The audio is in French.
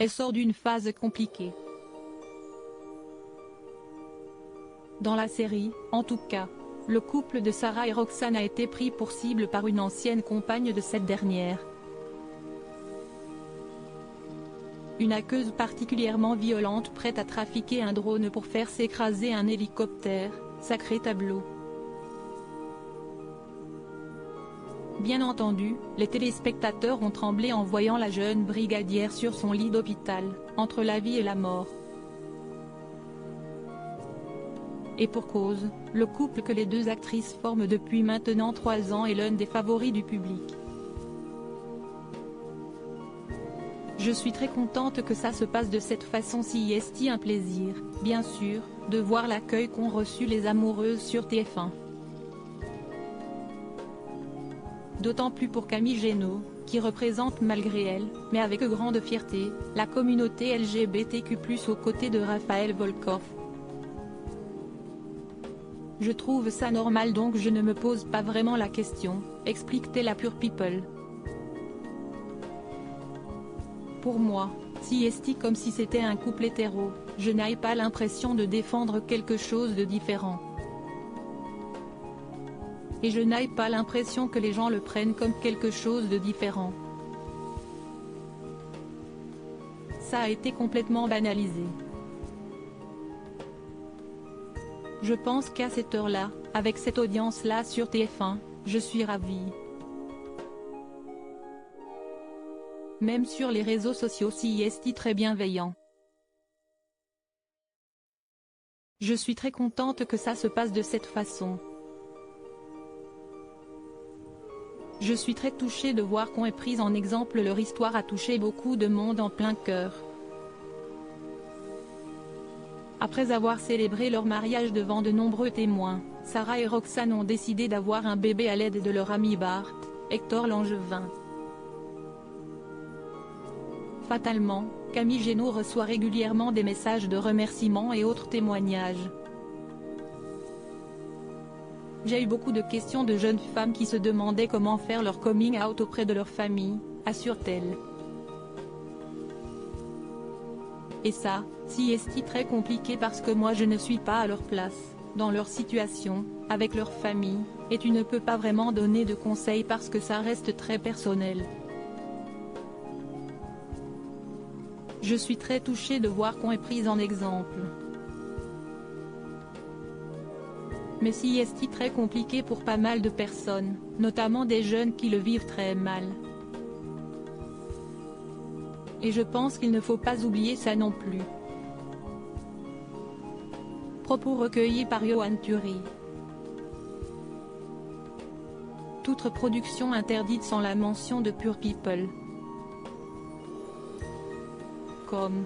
Elle sort d'une phase compliquée. Dans la série, en tout cas, le couple de Sarah et Roxane a été pris pour cible par une ancienne compagne de cette dernière. Une hackeuse particulièrement violente prête à trafiquer un drone pour faire s'écraser un hélicoptère, sacré tableau. Bien entendu, les téléspectateurs ont tremblé en voyant la jeune brigadière sur son lit d'hôpital, entre la vie et la mort. Et pour cause, le couple que les deux actrices forment depuis maintenant 3 ans est l'un des favoris du public. Je suis très contente que ça se passe de cette façon, si est un plaisir, bien sûr, de voir l'accueil qu'ont reçu les amoureuses sur TF1. D'autant plus pour Camille Génaud, qui représente malgré elle, mais avec grande fierté, la communauté LGBTQ+, aux côtés de Raphaël Volkov. Je trouve ça normal, donc je ne me pose pas vraiment la question, explique-t-elle à Pure People. Pour moi, si est comme si c'était un couple hétéro, je n'ai pas l'impression de défendre quelque chose de différent. Et je n'ai pas l'impression que les gens le prennent comme quelque chose de différent. Ça a été complètement banalisé. Je pense qu'à cette heure-là, avec cette audience-là sur TF1, je suis ravie. Même sur les réseaux sociaux, si est très bienveillant. Je suis très contente que ça se passe de cette façon. Je suis très touchée de voir qu'on est prise en exemple, leur histoire a touché beaucoup de monde en plein cœur. Après avoir célébré leur mariage devant de nombreux témoins, Sarah et Roxane ont décidé d'avoir un bébé à l'aide de leur ami Bart, Hector Langevin. Fatalement, Camille Génaud reçoit régulièrement des messages de remerciements et autres témoignages. J'ai eu beaucoup de questions de jeunes femmes qui se demandaient comment faire leur coming out auprès de leur famille, assure-t-elle. Et ça, si est très compliqué parce que moi je ne suis pas à leur place, dans leur situation, avec leur famille, et tu ne peux pas vraiment donner de conseils parce que ça reste très personnel. Je suis très touchée de voir qu'on est prise en exemple. Mais si est très compliqué pour pas mal de personnes, notamment des jeunes qui le vivent très mal. Et je pense qu'il ne faut pas oublier ça non plus. Propos recueillis par Johan Thury. Toute reproduction interdite sans la mention de Pure People. Comme